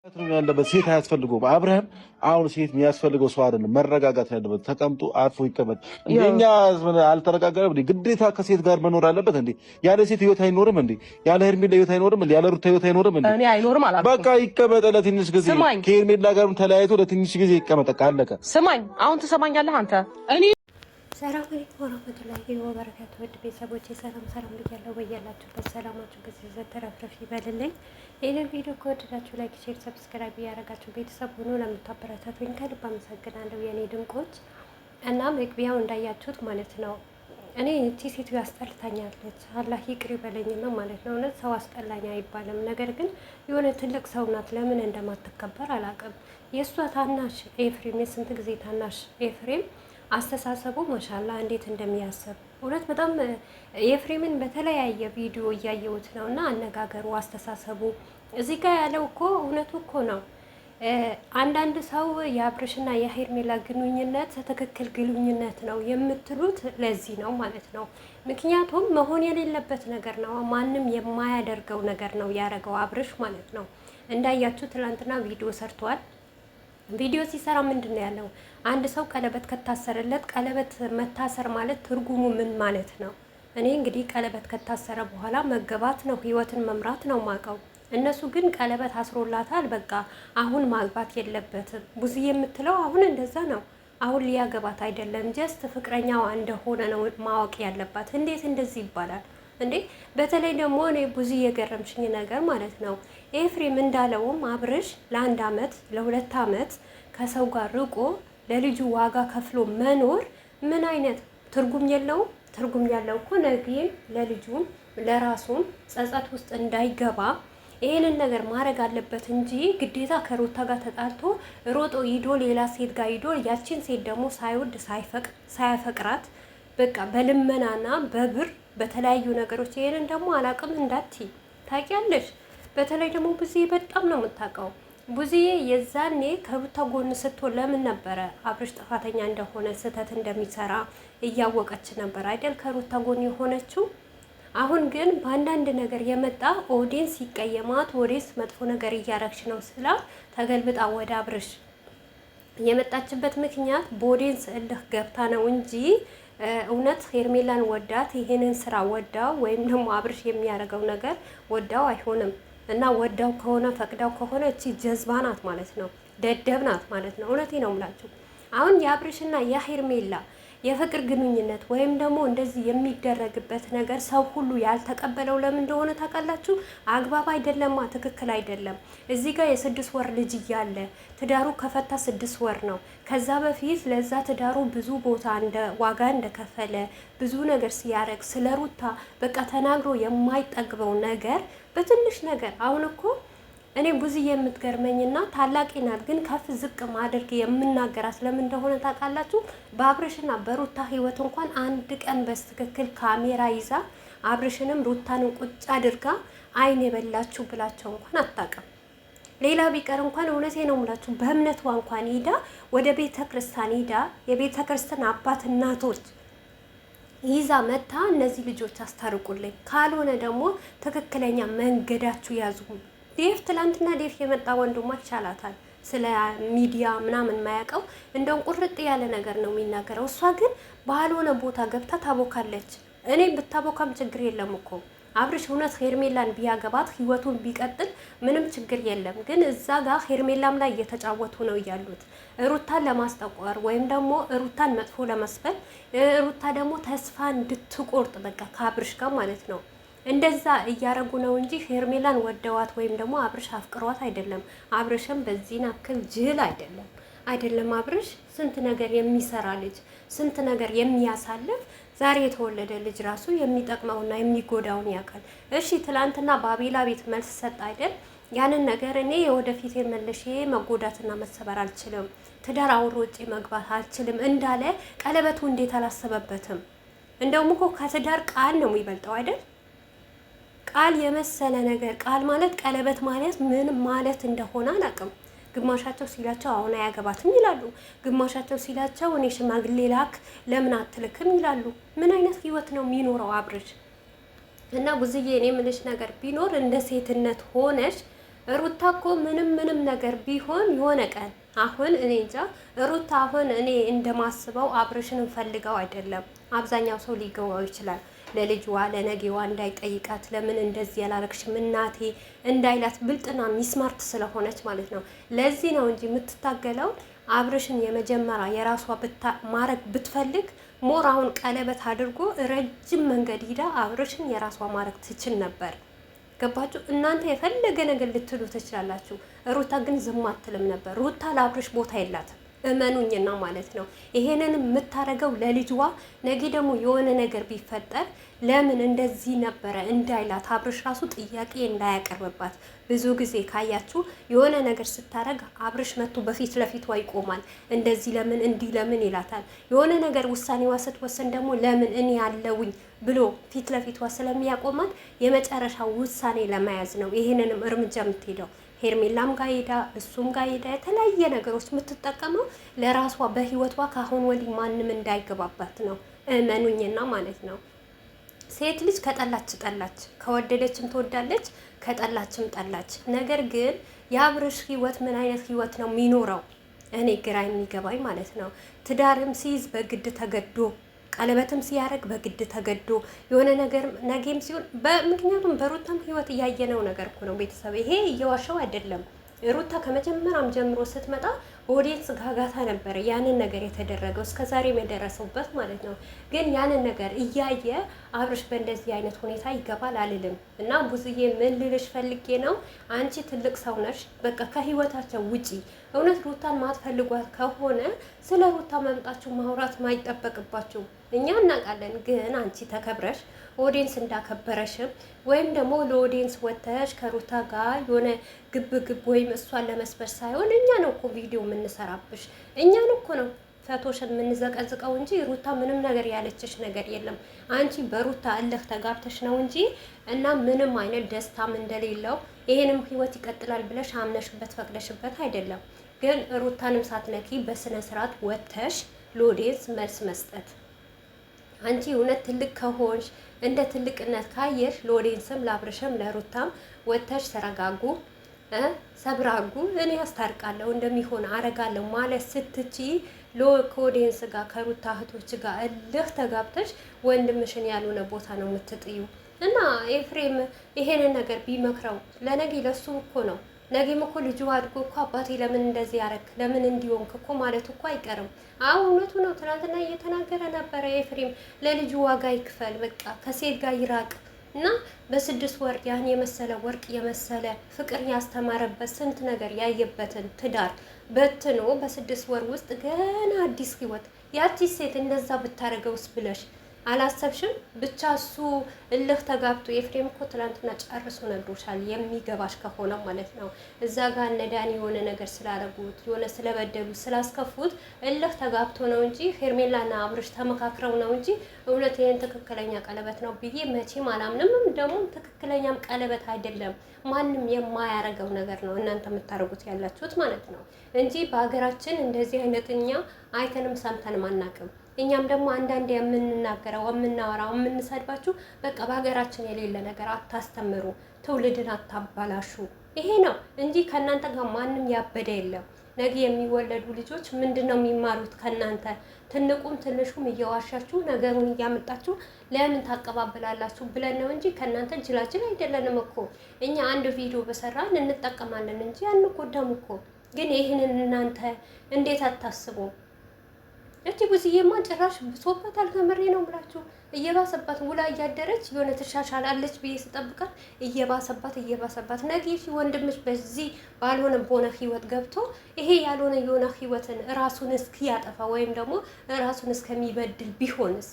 ያለበት ሴት አያስፈልገውም። አብርሃም አሁን ሴት የሚያስፈልገው ሰው አይደለም። መረጋጋት ያለበት ተቀምጦ አርፎ ይቀመጥ። እንደኛ አልተረጋጋም እንዴ? ግዴታ ከሴት ጋር መኖር አለበት እንዴ? ያለ ሴት ህይወት አይኖርም እንዴ? ያለ ሄርሜላ ህይወት አይኖርም እንዴ? ያለ ሩታ ህይወት አይኖርም እንዴ? እኔ አይኖርም አላልኩም። በቃ ይቀመጥ ለትንሽ ጊዜ። ከሄርሜላ ጋርም ተለያይቶ ለትንሽ ጊዜ ይቀመጥ። አለቀ። ስማኝ፣ አሁን ትሰማኛለህ አንተ? እኔ ሰላም አለይኩም ወራህመቱላሂ ወበረካቱ። ውድ ቤተሰቦቼ ሰላም ብያለሁ። በያላችሁበት ሰላማችሁ በዚህ ተረፍረፍ ይበልልኝ። ይህንን ቪዲዮ ከወደዳችሁ ላይክ፣ ሼር፣ ሰብስክራይብ እያደረጋችሁ ቤተሰብ ሆኖ ለምታበረታቱኝ ከልብ አመሰግናለሁ የኔ ድንቆች። እና መግቢያው እንዳያችሁት ማለት ነው እኔ እቺ ሴትዮ አስጠልታኛለች። አላህ ይቅር ይበለኝና ማለት ነው። እውነት ሰው አስጠላኝ አይባልም። ነገር ግን የሆነ ትልቅ ሰው ናት። ለምን እንደማትከበር አላውቅም። የእሷ ታናሽ ኤፍሬም የስንት ጊዜ ታናሽ ኤፍሬም አስተሳሰቡ ማሻላ እንዴት እንደሚያስብ እውነት በጣም ኤፍሬምን በተለያየ ቪዲዮ እያየሁት ነው። እና አነጋገሩ፣ አስተሳሰቡ እዚህ ጋር ያለው እኮ እውነቱ እኮ ነው። አንዳንድ ሰው የአብርሽና የሄርሜላ ግንኙነት ትክክል ግንኙነት ነው የምትሉት ለዚህ ነው ማለት ነው። ምክንያቱም መሆን የሌለበት ነገር ነው። ማንም የማያደርገው ነገር ነው ያደረገው አብርሽ ማለት ነው። እንዳያችሁ ትናንትና ቪዲዮ ሰርቷል። ቪዲዮ ሲሰራ ምንድን ነው ያለው? አንድ ሰው ቀለበት ከታሰረለት ቀለበት መታሰር ማለት ትርጉሙ ምን ማለት ነው? እኔ እንግዲህ ቀለበት ከታሰረ በኋላ መገባት ነው፣ ህይወትን መምራት ነው ማቀው። እነሱ ግን ቀለበት አስሮላታል። በቃ አሁን ማግባት የለበትም ብዙ የምትለው አሁን እንደዛ ነው። አሁን ሊያገባት አይደለም፣ ጀስት ፍቅረኛዋ እንደሆነ ነው ማወቅ ያለባት። እንዴት እንደዚህ ይባላል እንዴ? በተለይ ደግሞ እኔ ብዙ የገረምሽኝ ነገር ማለት ነው ኤፍሬም እንዳለውም አብርሽ ለ1 አመት ለ2 አመት ከሰው ጋር ርቆ ለልጁ ዋጋ ከፍሎ መኖር ምን አይነት ትርጉም የለውም? ትርጉም ያለው እኮ ነገም ለልጁም ለራሱም ጸጸት ውስጥ እንዳይገባ ይሄንን ነገር ማድረግ አለበት እንጂ ግዴታ ከሩታ ጋር ተጣልቶ ሮጦ ሂዶ ሌላ ሴት ጋር ሂዶ ያቺን ሴት ደግሞ ሳይወድ ሳያፈቅራት በቃ በልመናና በብር በተለያዩ ነገሮች ይሄንን ደግሞ አላቅም እንዳትይ ታውቂያለሽ። በተለይ ደግሞ ብዙዬ በጣም ነው የምታውቀው። ብዙዬ የዛኔ ከሩታ ጎን ስትሆን ለምን ነበረ አብርሽ ጥፋተኛ እንደሆነ ስህተት እንደሚሰራ እያወቀች ነበር አይደል ከሩታ ጎን የሆነችው። አሁን ግን በአንዳንድ ነገር የመጣ ኦዲየንስ ይቀየማት፣ ኦዲየንስ መጥፎ ነገር እያረግሽ ነው ስላ ተገልብጣ ወደ አብርሽ የመጣችበት ምክንያት በኦዲየንስ እልህ ገብታ ነው እንጂ እውነት ሄርሜላን ወዳት ይሄንን ስራ ወዳው ወይም ደግሞ አብርሽ የሚያደርገው ነገር ወዳው አይሆንም። እና ወዳው ከሆነ ፈቅዳው ከሆነ እቺ ጀዝባ ናት ማለት ነው፣ ደደብ ናት ማለት ነው። እውነቴ ነው የምላችሁ። አሁን የአብርሽና የሄርሜላ የፍቅር ግንኙነት ወይም ደግሞ እንደዚህ የሚደረግበት ነገር ሰው ሁሉ ያልተቀበለው ለምን እንደሆነ ታውቃላችሁ? አግባብ አይደለማ፣ ትክክል አይደለም። እዚህ ጋር የ6 ወር ልጅ እያለ ትዳሩ ከፈታ 6 ወር ነው። ከዛ በፊት ለዛ ትዳሩ ብዙ ቦታ ዋጋ እንደከፈለ ብዙ ነገር ሲያደርግ ስለ ሩታ በቃ ተናግሮ የማይጠግበው ነገር በትንሽ ነገር አሁን እኮ እኔ ብዙዬ የምትገርመኝና ታላቂ ናት፣ ግን ከፍ ዝቅ ማድረግ የምናገራት ለምን እንደሆነ ታውቃላችሁ? በአብርሽና በሩታ ህይወት እንኳን አንድ ቀን በትክክል ካሜራ ይዛ አብርሽንም ሩታንም ቁጭ አድርጋ አይን የበላችሁ ብላቸው እንኳን አታውቅም። ሌላ ቢቀር እንኳን እውነቴ ነው የምላችሁ በእምነቷ እንኳን ሂዳ ወደ ቤተ ክርስቲያን ሂዳ የቤተ ክርስቲያን አባት እናቶች ይዛ መታ እነዚህ ልጆች አስታርቁልኝ፣ ካልሆነ ደግሞ ትክክለኛ መንገዳችሁ ያዙ። ዴፍ ትላንትና ዴፍ የመጣ ወንድሟ ይቻላታል ስለ ሚዲያ ምናምን ማያውቀው እንደውም ቁርጥ ያለ ነገር ነው የሚናገረው። እሷ ግን ባልሆነ ቦታ ገብታ ታቦካለች። እኔ ብታቦካም ችግር የለም እኮ አብርሽ እውነት ሄርሜላን ቢያገባት ህይወቱን ቢቀጥል ምንም ችግር የለም። ግን እዛ ጋር ሄርሜላም ላይ እየተጫወቱ ነው ያሉት ሩታን ለማስጠቆር ወይም ደግሞ ሩታን መጥፎ ለመስፈል፣ ሩታ ደግሞ ተስፋ እንድትቆርጥ በቃ ከአብርሽ ጋር ማለት ነው እንደዛ እያረጉ ነው እንጂ ሄርሜላን ወደዋት ወይም ደግሞ አብርሽ አፍቅሯት አይደለም። አብርሽም በዚህን አክል ጅል አይደለም። አብርሽ ስንት ነገር የሚሰራ ልጅ፣ ስንት ነገር የሚያሳልፍ ዛሬ የተወለደ ልጅ ራሱ የሚጠቅመውና የሚጎዳውን ያውቃል። እሺ ትላንትና ባቤላ ቤት መልስ ሰጥ አይደል? ያንን ነገር እኔ የወደፊት መልሼ መጎዳትና መሰበር አልችልም፣ ትዳር አውሮጬ መግባት አልችልም እንዳለ ቀለበቱ እንዴት አላሰበበትም? እንደውም እኮ ከትዳር ቃል ነው የሚበልጠው አይደል? ቃል የመሰለ ነገር ቃል ማለት ቀለበት ማለት ምን ማለት እንደሆነ አላውቅም። ግማሻቸው ሲላቸው አሁን አያገባትም ይላሉ፣ ግማሻቸው ሲላቸው እኔ ሽማግሌ ላክ ለምን አትልክም ይላሉ። ምን አይነት ህይወት ነው የሚኖረው አብርሽ? እና ብዙዬ እኔ የምልሽ ነገር ቢኖር እንደ ሴትነት ሆነሽ ሩታ እኮ ምንም ነገር ቢሆን የሆነ ቀን አሁን እኔ እንጃ ሩታ አሁን እኔ እንደማስበው አብርሽን ፈልገው አይደለም። አብዛኛው ሰው ሊገዋው ይችላል ለልጅዋ ለነገዋ እንዳይጠይቃት ለምን እንደዚህ ያላረግሽም እናቴ እንዳይላት ብልጥና ሚስማርት ስለሆነች ማለት ነው። ለዚህ ነው እንጂ የምትታገለው አብርሽን የመጀመሪያ የራሷ ማረግ ብትፈልግ ሞር አሁን ቀለበት አድርጎ ረጅም መንገድ ሂዳ አብርሽን የራሷ ማረግ ትችል ነበር። ገባችሁ? እናንተ የፈለገ ነገር ልትሉ ትችላላችሁ። ሩታ ግን ዝም አትልም ነበር። ሩታ ለአብርሽ ቦታ የላትም። እመኑኝና ማለት ነው። ይሄንን የምታረገው ለልጅዋ ነገ ደግሞ የሆነ ነገር ቢፈጠር ለምን እንደዚህ ነበረ እንዳይላት አብርሽ ራሱ ጥያቄ እንዳያቀርብባት። ብዙ ጊዜ ካያችሁ የሆነ ነገር ስታረግ አብርሽ መጥቶ በፊት ለፊቷ ይቆማል። እንደዚህ ለምን እንዲህ ለምን ይላታል። የሆነ ነገር ውሳኔዋ ስትወሰን ደግሞ ለምን እኔ ያለውኝ ብሎ ፊት ለፊቷ ስለሚያቆማት የመጨረሻ ውሳኔ ለመያዝ ነው ይሄንንም እርምጃ የምትሄደው። ሄርሜላም ጋር ሄዳ እሱም ጋር ሄዳ የተለያየ ነገሮች የምትጠቀመው ለራሷ በህይወቷ ካሁን ወዲህ ማንም እንዳይገባባት ነው። እመኑኝና ማለት ነው። ሴት ልጅ ከጠላች ጠላች፣ ከወደደችም ትወዳለች፣ ከጠላችም ጠላች። ነገር ግን የአብርሽ ህይወት ምን አይነት ህይወት ነው የሚኖረው? እኔ ግራ የሚገባኝ ማለት ነው። ትዳርም ሲይዝ በግድ ተገዶ፣ ቀለበትም ሲያደርግ በግድ ተገዶ የሆነ ነገር ነገም ሲሆን ምክንያቱም በሩታም ህይወት እያየነው ነገር እኮ ነው ቤተሰብ። ይሄ እየዋሸው አይደለም። ሩታ ከመጀመሪያም ጀምሮ ስትመጣ ኦዲየንስ ጋጋታ ነበረ ያንን ነገር የተደረገው እስከዛሬም የደረሰውበት ማለት ነው። ግን ያንን ነገር እያየ አብርሽ በእንደዚህ አይነት ሁኔታ ይገባል አልልም። እና ብዙዬ ምን ልልሽ ፈልጌ ነው፣ አንቺ ትልቅ ሰው ነሽ። በቃ ከህይወታቸው ውጪ እውነት ሩታን ማትፈልጓት ከሆነ ስለ ሩታ መምጣችሁ ማውራት ማይጠበቅባችሁ እኛ እናውቃለን። ግን አንቺ ተከብረሽ ኦዲየንስ እንዳከበረሽም ወይም ደግሞ ለኦዲየንስ ወተሽ ከሩታ ጋር የሆነ ግብ ወይም እሷን ለመስበር ሳይሆን እኛ ነው እኮ ቪዲዮ የምንሰራብሽ፣ እኛን እኮ ነው ፈቶሽን የምንዘቀዝቀው እንጂ ሩታ ምንም ነገር ያለችሽ ነገር የለም። አንቺ በሩታ እልህ ተጋብተሽ ነው እንጂ እና ምንም አይነት ደስታም እንደሌለው ይሄንም ህይወት ይቀጥላል ብለሽ አምነሽበት ፈቅደሽበት አይደለም። ግን ሩታንም ሳትነኪ በስነ ስርዓት ወተሽ ለኦዲየንስ መልስ መስጠት። አንቺ እውነት ትልቅ ከሆንሽ እንደ ትልቅነት ካየሽ ለኦዲየንስም ለአብርሽም ለሩታም ወተሽ ተረጋጉ፣ ሰብራጉ፣ እኔ አስታርቃለሁ እንደሚሆን አረጋለሁ ማለት ስትቺ ከኦዲየንስ ጋር ከሩታ እህቶች ጋር እልህ ተጋብተሽ ወንድምሽን ያልሆነ ቦታ ነው የምትጥዩ። እና ኤፍሬም ይሄንን ነገር ቢመክረው ለነገ ለሱ እኮ ነው። ነገም እኮ ልጁ አድጎ እኮ አባቴ ለምን እንደዚህ ያረክ ለምን እንዲሆንክ እኮ ማለት እኮ አይቀርም። አዎ እውነቱ ነው። ትናንትና እየተናገረ ነበረ ኤፍሬም ለልጁ ዋጋ ይክፈል፣ በቃ ከሴት ጋር ይራቅ እና በ6 ወር ያን የመሰለ ወርቅ የመሰለ ፍቅር ያስተማረበት ስንት ነገር ያየበትን ትዳር በትኖ በ6 ወር ውስጥ ገና አዲስ ህይወት ያቺ ሴት እንደዛ ብታረገውስ ብለሽ አላሰብሽም? ብቻ እሱ እልህ ተጋብቶ ኤፍሬም እኮ ትናንትና ጨርሶ ነግሮሻል፣ የሚገባሽ ከሆነ ማለት ነው። እዛ ጋር እነ ዳኒ የሆነ ነገር ስላረጉት የሆነ ስለበደሉ ስላስከፉት እልህ ተጋብቶ ነው እንጂ ሄርሜላና አብርሽ ተመካክረው ነው እንጂ እውነት ይሄን ትክክለኛ ቀለበት ነው ብዬ መቼም አላምንም። ደግሞ ትክክለኛም ቀለበት አይደለም፣ ማንም የማያረገው ነገር ነው እናንተ የምታረጉት ያላችሁት ማለት ነው እንጂ በሀገራችን እንደዚህ አይነት እኛ አይተንም ሰምተንም አናውቅም። እኛም ደግሞ አንዳንዴ የምንናገረው የምናወራው የምንሰድባችሁ በቃ በሀገራችን የሌለ ነገር አታስተምሩ፣ ትውልድን አታባላሹ። ይሄ ነው እንጂ ከእናንተ ጋር ማንም ያበደ የለም። ነገ የሚወለዱ ልጆች ምንድን ነው የሚማሩት ከእናንተ? ትልቁም ትንሹም እየዋሻችሁ ነገሩን እያመጣችሁ ለምን ታቀባበላላችሁ ብለን ነው እንጂ ከእናንተ ጅላጅል አይደለንም እኮ። እኛ አንድ ቪዲዮ በሰራን እንጠቀማለን እንጂ አንጎዳም እኮ። ግን ይህንን እናንተ እንዴት አታስቡም? እቺ ብዙዬማ ጭራሽ ብሶባታል። ከምሬ ነው ብላችሁ እየባሰባት ውላ እያደረች የሆነ ትሻሻላለች ብዬ ስጠብቃት እየባሰባት ነገ ወንድምሽ በዚህ ባልሆነ በሆነ ህይወት ገብቶ ይሄ ያልሆነ የሆነ ህይወትን ራሱን እስኪያጠፋ ወይም ደግሞ ራሱን እስከሚበድል ቢሆንስ?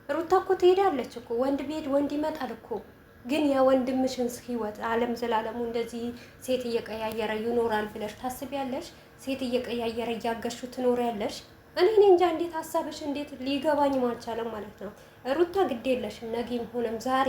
ሩታ እኮ ትሄዳለች እኮ ወንድ ቤት ወንድ ይመጣል እኮ። ግን የወንድምሽን ህይወት ዓለም ዘላለሙ እንደዚህ ሴት እየቀያየረ ይኖራል ብለሽ ታስቢያለሽ? ሴት እየቀያየረ እያገሹ ትኖሪያለሽ? እኔ እንጃ እንዴት ሀሳብሽ እንዴት ሊገባኝም አልቻለም ማለት ነው። ሩታ ግድ የለሽም ነገም ሆነም ዛሬ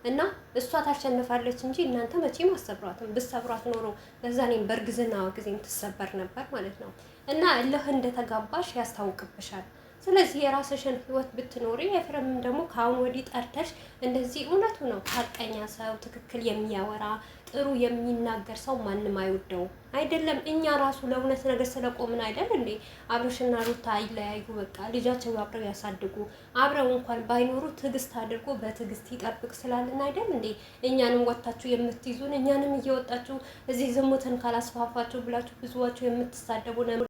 እና እሷ ታሸንፋለች እንጂ እናንተ መቼም አሰብሯትም። ብሰብሯት ኖሮ በዛኔም በእርግዝና ጊዜም ትሰበር ነበር ማለት ነው። እና እልህ እንደተጋባሽ ያስታውቅብሻል። ስለዚህ የራስሽን ህይወት ብትኖሪ ኤፍሬምም ደግሞ ከአሁን ወዲህ ጠርተሽ እንደዚህ እውነቱ ነው ሀቀኛ ሰው ትክክል የሚያወራ ጥሩ የሚናገር ሰው ማንም አይወደውም። አይደለም እኛ ራሱ ለእውነት ነገር ስለቆምን አይደል እንዴ? አብርሽና ሩታ አይለያዩ፣ በቃ ልጃቸው አብረው ያሳድጉ። አብረው እንኳን ባይኖሩ ትዕግስት አድርጎ በትዕግስት ይጠብቅ ስላለን አይደል እንዴ? እኛንም ወጣችሁ የምትይዙን፣ እኛንም እየወጣችሁ እዚህ ዝሙትን ካላስፋፋችሁ ብላችሁ ብዙዋችሁ የምትሳደቡ